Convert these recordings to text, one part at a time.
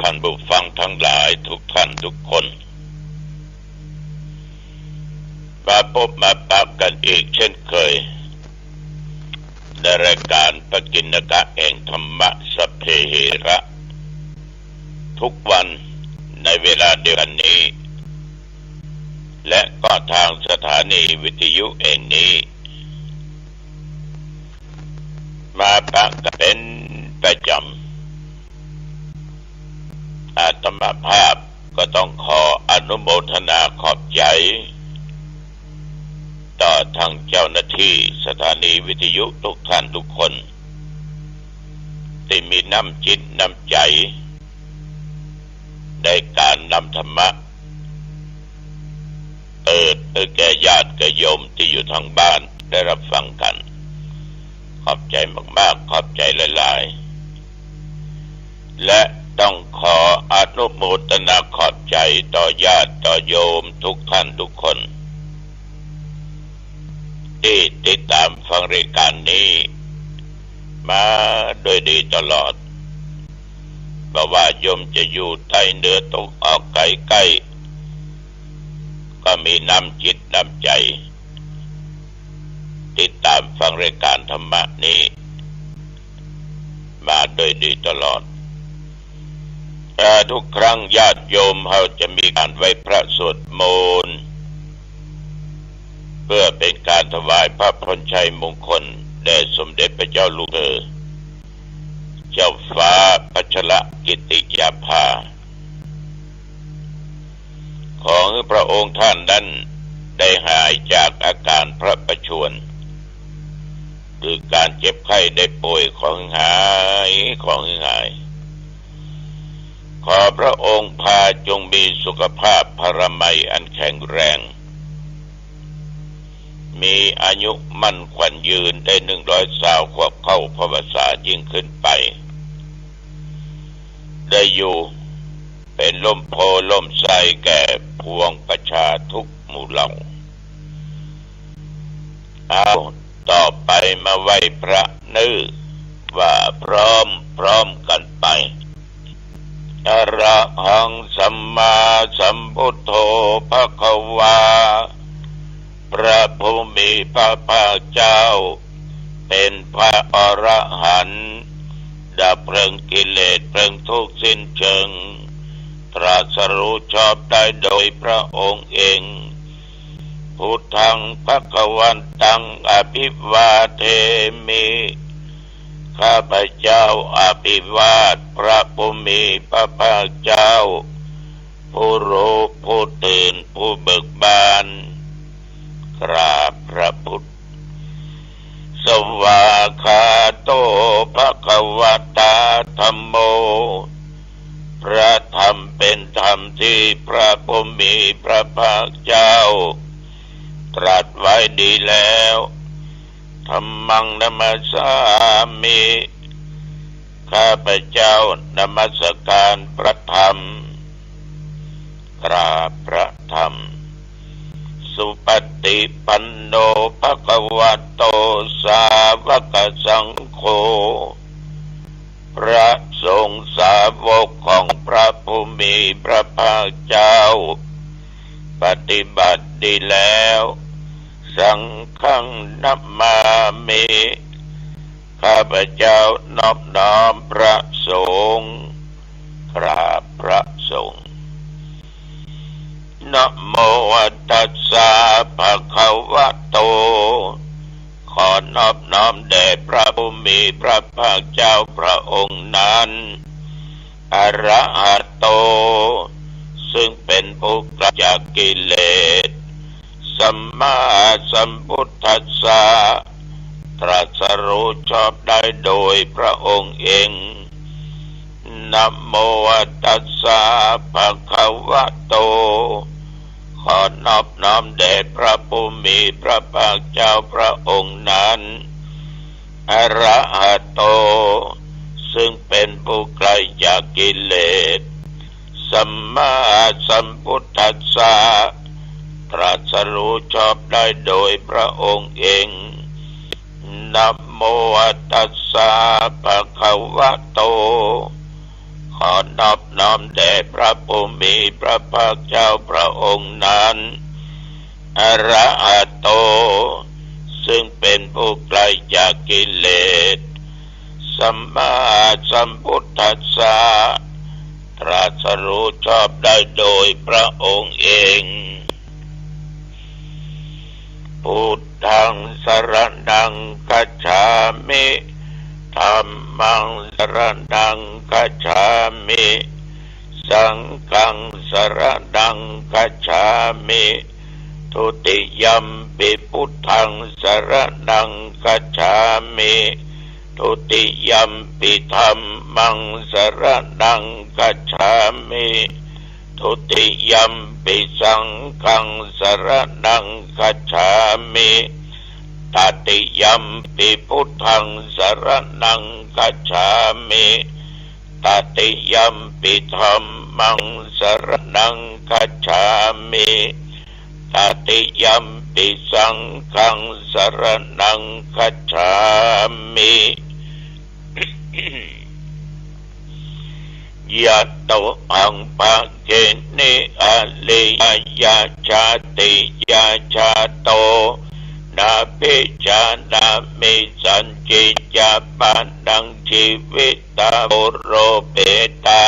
ท่านผู้ฟังทั้งหลายทุกท่านทุกคนมาพบมาปะกันอีกเช่นเคยในรายการปกิณกะแห่งธรรมะสัพเพเหระทุกวันในเวลาเดียวกันนี้และก็ทางสถานีวิทยุแห่งนี้มาปะกันเป็นประจำอาตมาภาพก็ต้องขออนุโมทนาขอบใจต่อทางเจ้าหน้าที่สถานีวิทยุทุกท่านทุกคนที่มีน้ำจิตน้ำใจในการนำธรรมะแก่ญาติโยมที่อยู่ทางบ้านได้รับฟังกันขอบใจมากๆขอบใจหลายๆและต้องขออนุโมทนาขอบใจต่อญาติต่อโยมทุกท่านทุกคนที่ติดตามฟังรายการนี้มาโดยดีตลอดบ่ว่าโยมจะอยู่ใต้เหนือตกออกไกลก็มีน้ำจิตน้ำใจติดตามฟังรายการธรรมะนี้มาโดยดีตลอดทุกครั้งญาติโยมเขาจะมีการไหว้พระสวดมนต์เพื่อเป็นการถวายพระพรชัยมงคลแด่สมเด็จพระเจ้าลูกเธอเจ้าฟ้าพัชรกิติยาภาของพระองค์ท่านนั้นได้หายจากอาการพระประชวรคือการเจ็บไข้ได้ป่วยของหายขอพระองค์พาจงมีสุขภาพพรามัยอันแข็งแรงมีอายุมั่นขวัญยืนได้120ควบเข้าพรรษายิ่งขึ้นไปได้อยู่เป็นล่มโพล่มไทรแก่พวงประชาทุกหมู่เหล่าต่อไปมาไหว้พระว่าพร้อมกันไปอะระหังสัมมาสัมพุทโธภควาพระผู้มีพระภาคเจ้าเป็นพระอรหันต์ดับเพลิงกิเลสเพลิงทุกข์สิ้นเชิงตรัสรู้ชอบได้โดยพระองค์เองพุทธังภควันตังอภิวาเทมิข้าพเจ้าอภิวาทพระผู้มีพระภาคเจ้าผู้รู้ผู้ตื่นผู้เบิกบานกราบพระพุทธสวากขาโตภควตาธัมโมพระธรรมเป็นธรรมที่พระผู้มีพระภาคเจ้าตรัสไว้ดีแล้วธัมมังนมัสสามิข้าพเจ้านมัสการพระธรรมกราบพระธรรมสุปฏิปันโนภควโตสาวกสังโฆพระสงฆ์สาวกของพระผู้มีพระภาคเจ้าปฏิบัติดีแล้วสังฆังนัมมามิข้าพเจ้านอบน้อมพระสงฆ์กราบพระสงฆ์นะโมตัสสะภะคะวะโตขอนอบน้อมแด่พระผู้มีพระภาคเจ้าพระองค์นั้นอะระหะโตซึ่งเป็นผู้ไกลจากกิเลสสัมมาสัมพุทธัสสะตรัสรู้ชอบได้โดยพระองค์เองนะโมตัสสะภะคะวะโตขอนอบน้อมแด่พระผู้มีพระภาคเจ้าพระองค์นั้นอะระหะโตซึ่งเป็นผู้ไกลจากกิเลสสัมมาสัมพุทธัสสะตรัสรู้ชอบได้โดยพระองค์เองนะโมตัสสะภะคะวะโตข ขอนอบน้อมแด่พระผู้มีพระภาคเจ้าพระองค์นั้นอรหัตโตซึ่งเป็นผู้ไกลจากกิเลสสัมมาสัมพุทธัสสะตรัสรู้ชอบได้โดยพระองค์เองพุทธังสรณังคัจฉามิธัมมังสรณังคัจฉามิสังฆังสรณังคัจฉามิทุติยัมปิพุทธังสรณังคัจฉามิทุติยัมปิธัมมังสรณังคัจฉามิทุติยัมปิสังฆังสรณังคัจฉามิตติยัมปิพุทธังสรณังคัจฉามิตติยัมปิธัมมังสรณังคัจฉามิตติยัมปิสังฆังสรณังคัจฉามิยะโตอังภะเกนิอะลิยะชาติยะชาโตนาภิจานามิสัญจิยาปานังชีวิตาโอโรเปตา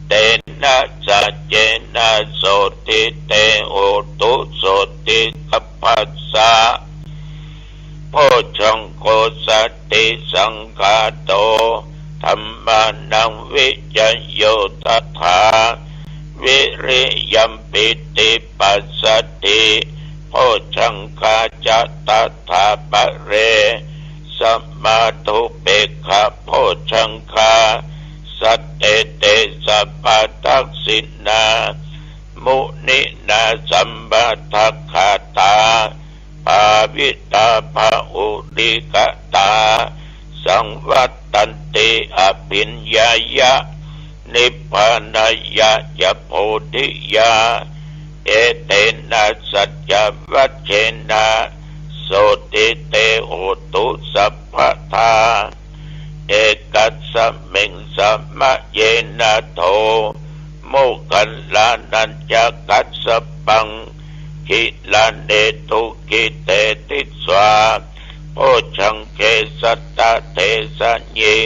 เตนะสัจเจนะโสติเตโหตุโสติกัปปัสสะโพชังโกสัตติสังฆาโตธัมมานังวิจโยตถาวิริยัมปิติปัสสติโพชังคาจัตถาปะเรสัมมาทุเปกขะโพชังคาสัตเตเตสัพพทักษินามุนินาสัมปทัคขาตาภาวิตาภาอุริกตาสังวัตตันติอภิญญายะนิพพานายะจะโพธิยาเอเตนะสัจจวัชเชนะโสติเตโหตุสัพพทาเอกัสสะเมงสัมมะเยนะโทโมกัลลานัญจกัสสะปังกิลาเนตุกิเตติสวาโพชังเกสัตตะเทสัญญิ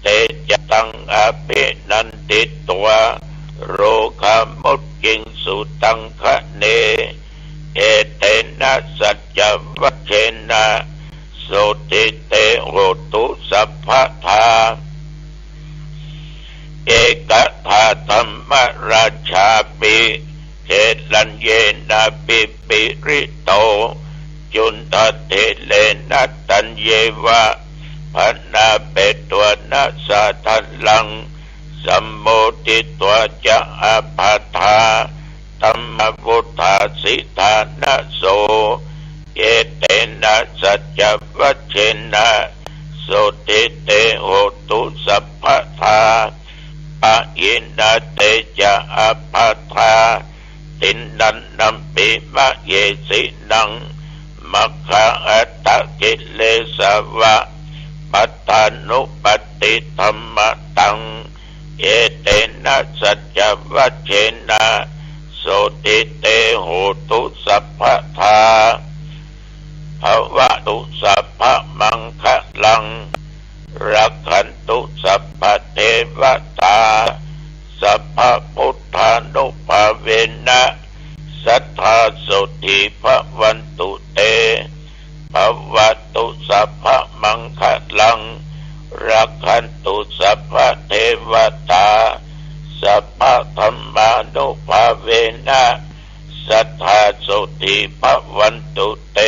เตจตังอภินันติตัวโรคามุตกิงสุตังคะเนเอเตนะสัจจวัชเชนะโสติเตโหตุสัพพทาเอกทาธัมมราชาปิเทลัญเยนะปิปิริโตจุนทเทเลนะตัญเยวะพนาเปตัวนะสาทัลลังสัมโมติตัวจะอาภาธาธัมมวุฒาสิทานะโสเอเตนะสัจจวัชเชนะโสติเตโหตุสัพพทาปะยินะเตจะอาภาธาตินนันนัมปิมะเยสินังมัคคะอัตตกิเลสวะปัตตานุปติธัมมตังเอเตนะสัจจวัชเชนะโสติเตโหตุสัพพทาภวตุสัพพมังคะลังรักขันตุสัพพเทวตาสัพพพุทธานุภาเวนะสัทธาโสติภวันตุเตภวตุสัพพมังคะลังรักขันตุสัพพเทวตาสัพพธัมมานุภาเวนะสัทธาโสติภวันตุเต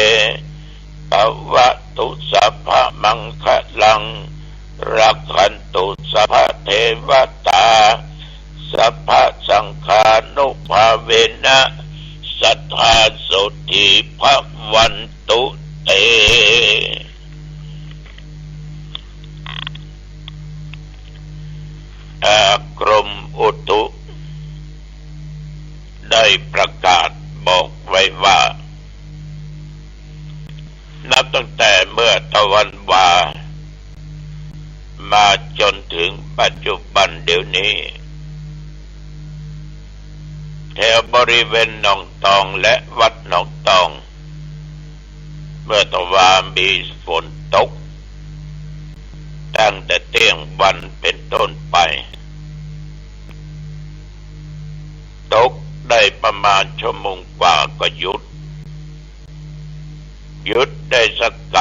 ภวตุสัพพมังคะลังรักขันตุสัพพเทวตาสัพพสังฆานุภาเวนะสัทธาโสติภวันตุเตกรมอุตุได้ประกาศบอกไว้ว่านับตั้งแต่เมื่อตะวันวามาจนถึงปัจจุบันเดียว นี้แถวบริเวณหนองตองและวัดหนองตองเมื่อตะวันมีฝนตกตั้งแต่เที่ยงวันเป็นต้นไปตกได้ประมาณชั่วโมงกว่าก็หยุดได้สักก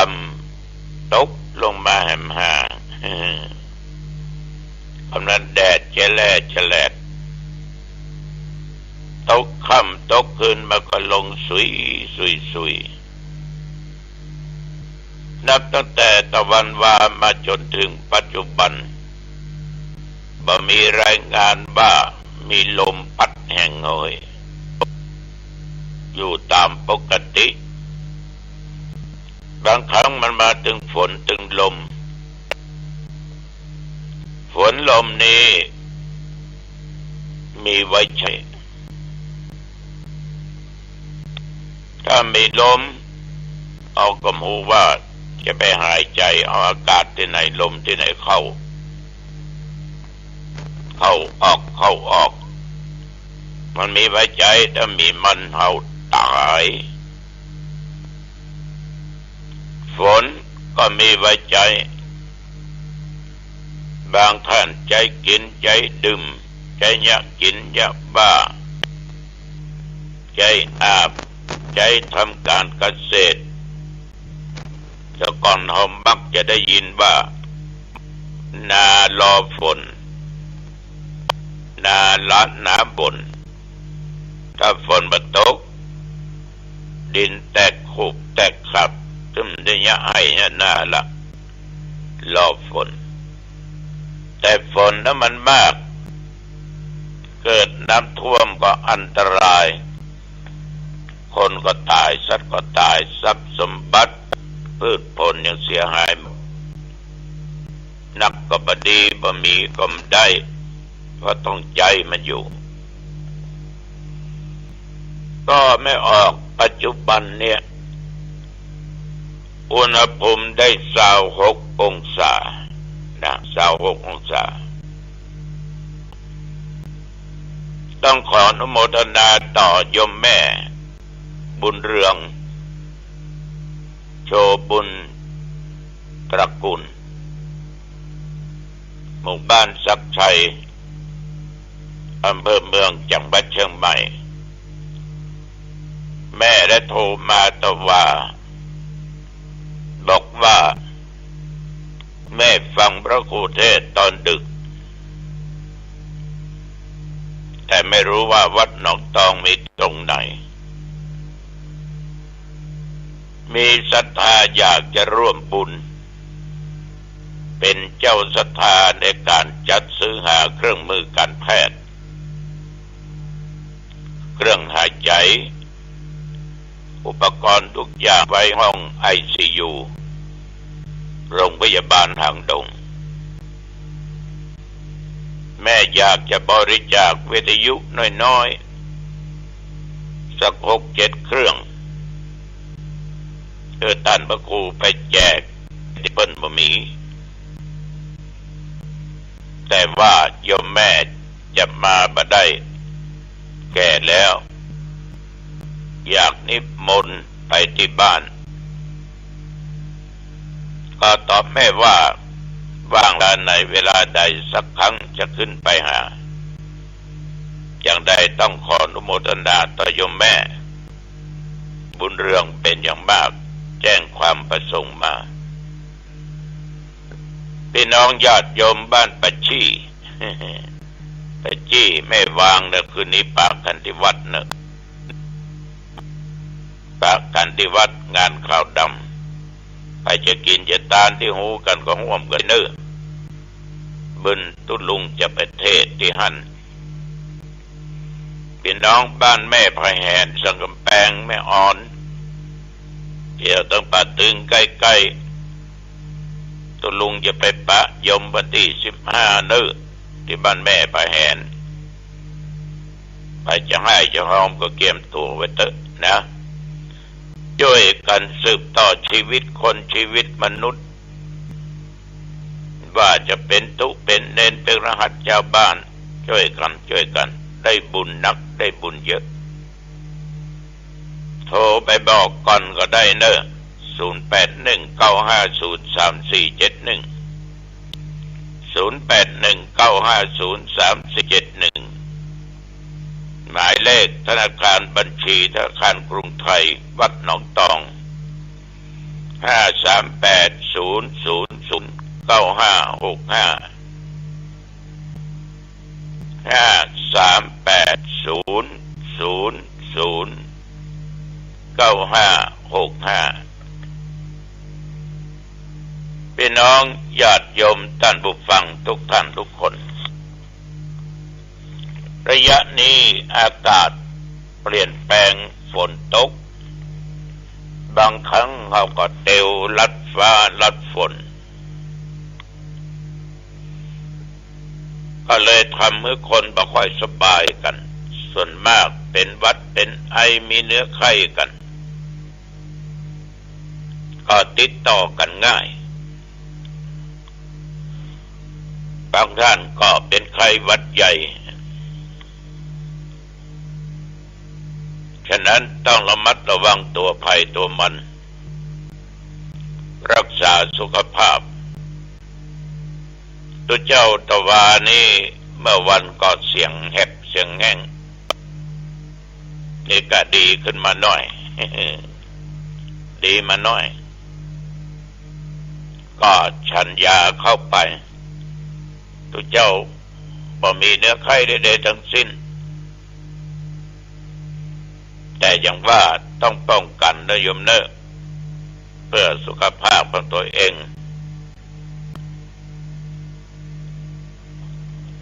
ำตกลงมาแหมหากำลังแดดแฉลดตกค่ำตกคืนมาก็ลงสุยนับตั้งแต่ตะวันวามาจนถึงปัจจุบันบ่มีรายงานว่ามีลมพัดแห่งหอยอยู่ตามปกติบางครั้งมันมาถึงฝนถึงลมฝนลมนี้มีไว้ใช้ถ้ามีลมเอาก็หูว่าจะไปหายใจเอาอากาศที่ไหนลมที่ไหนเข้าออกมันมีไว้ใจถ้ามีมันเฮาตายฝนก็มีไว้ใจบางท่านใจกินใจดื่มใจอยากกินอยากบ้าใจอาบใจทำการเกษตรแต่ก่อนเรามักจะได้ยินว่านารอฝนนาละน้ำบนถ้าฝนมาตกดินแตกขุบแตกขับซึมได้ยะให้นาละรอฝนแต่ฝนนั้นมันมากเกิดน้ำท่วมก็อันตรายคนก็ตายสัตว์ก็ตายทรัพย์สมบัติพืชผลยังเสียหายนักก็บดีบ่มีก็ไม่ได้เพราะต้องใจมันอยู่ก็ไม่ออกปัจจุบันเนี่ยอุณหภูมิได้26 องศานะ26 องศาต้องขออนุโมทนาต่อโยมแม่บุญเรืองโชบุญตระกูลหมู่บ้านสักชัยอำเภอเมืองจังหวัดเชียงใหม่แม่ได้โทรมาต่อว่าบอกว่าแม่ฟังพระครูเทศน์ตอนดึกแต่ไม่รู้ว่าวัดหนองตองมีตรงไหนมีศรัทธาอยากจะร่วมบุญเป็นเจ้าศรัทธาในการจัดซื้อหาเครื่องมือการแพทย์เครื่องหายใจอุปกรณ์ทุกอย่างไว้ห้อง ICU โรงพยาบาลหางดงแม่อยากจะบริจาควิทยุน้อยๆสัก6-7 เครื่องท่านพระครูไปแจกที่เปิ้นบ่มีแต่ว่าโยมแม่จะมาบ่ได้แก่แล้วอยากนิมนต์ไปที่บ้านก็ตอบแม่ว่าว่างในเวลาใดสักครั้งจะขึ้นไปหาอย่างใดต้องขออนุโมทนาต่อโยมแม่บุญเรืองเป็นอย่างมากแจ้งความประสงค์มาพี่น้องญาติโยมบ้านปัจฉีปัจฉีไม่วางนะคืนนี้ปากกันที่วัดนะปากกันที่วัดงานข่าวดำใครจะกินจะตานที่หูกันก็ห่วมกันเนื้อบึนตุลุงจะไปเทศที่หั่นพี่น้องบ้านแม่พายแหนสังกำแพงแม่อ่อนเดี๋ยวต้องปะตึงใกล้ๆตุลุงจะไปปะยมวันที่15นื้อที่บ้านแม่พายแหนไปจะให้จะหอมก็เกียมตัวไว้เถอะนะช่วยกันสืบต่อชีวิตคนชีวิตมนุษย์ ว่าจะเป็นตุเป็นเนนเป็นรหัสเจ้าบ้านช่วยกันได้บุญนักได้บุญเยอะโทรไปบอกก่อนก็ได้เนอะ0819503471 0819503471หมายเลขธนาคารบัญชีธนาคารกรุงไทยวัดหนองตอง538009565 538009565พี่น้องญาติโยมท่านผู้ฟังทุกท่านทุกคนระยะนี้อากาศเปลี่ยนแปลงฝนตกบางครั้งเขาก็เตวลัดฟ้าลัดฝนก็เลยทำให้คนบ่ค่อยสบายกันส่วนมากเป็นหวัดเป็นไอมีเนื้อไข้กันก็ติดต่อกันง่ายบางท่านก็เป็นไข้หวัดใหญ่ฉะนั้นต้องระมัดระวังตัวภัยตัวมันรักษาสุขภาพตัวเจ้าตะวานี่เมื่อวันก็เสียงแหบเสียงแห้งนี่ก็ดีขึ้นมาหน่อย ดีมาหน่อยก็ฉันยาเข้าไปตัวเจ้าบ่มีเนื้อไข้ใดๆทั้งสิ้นแต่อย่างว่าต้องป้องกันนะโยมเนอะเพื่อสุขภาพของตัวเอง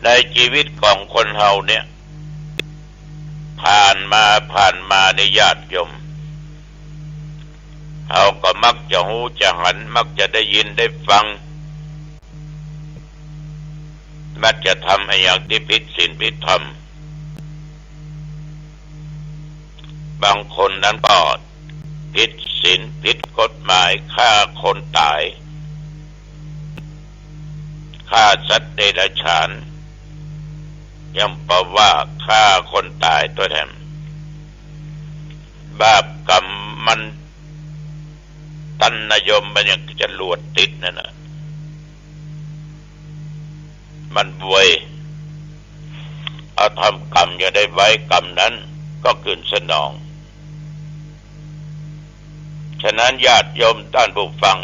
ในชีวิตของคนเฮาเนี่ยผ่านมาในญาติโยมเฮาก็มักจะหูจะหันมักจะได้ยินได้ฟังมักจะทำให้อย่างที่ผิดศีลผิดธรรมบางคนนั้นก็ผิดศีลผิดกฎหมายฆ่าคนตายฆ่าสัตว์เดรัจฉานย่อมบอกว่าฆ่าคนตายตัวแทนบาปกรรมมันตันนยมมันยังจะลวดติดนั่นน่ะมันบวยเอาทำกรรมอย่าได้ไว้กรรมนั้นก็คืนสนองฉะนั้นญาติโยมท่านผู้ฟัง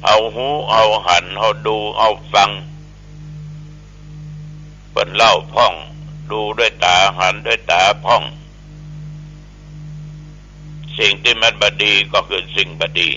เอาหูเอาหันเอาดูเอาฟังเปิ่นเล่าพ่องดูด้วยตาหันด้วยตาพ่องสิ่งที่มันบดีก็คือสิ่งบดี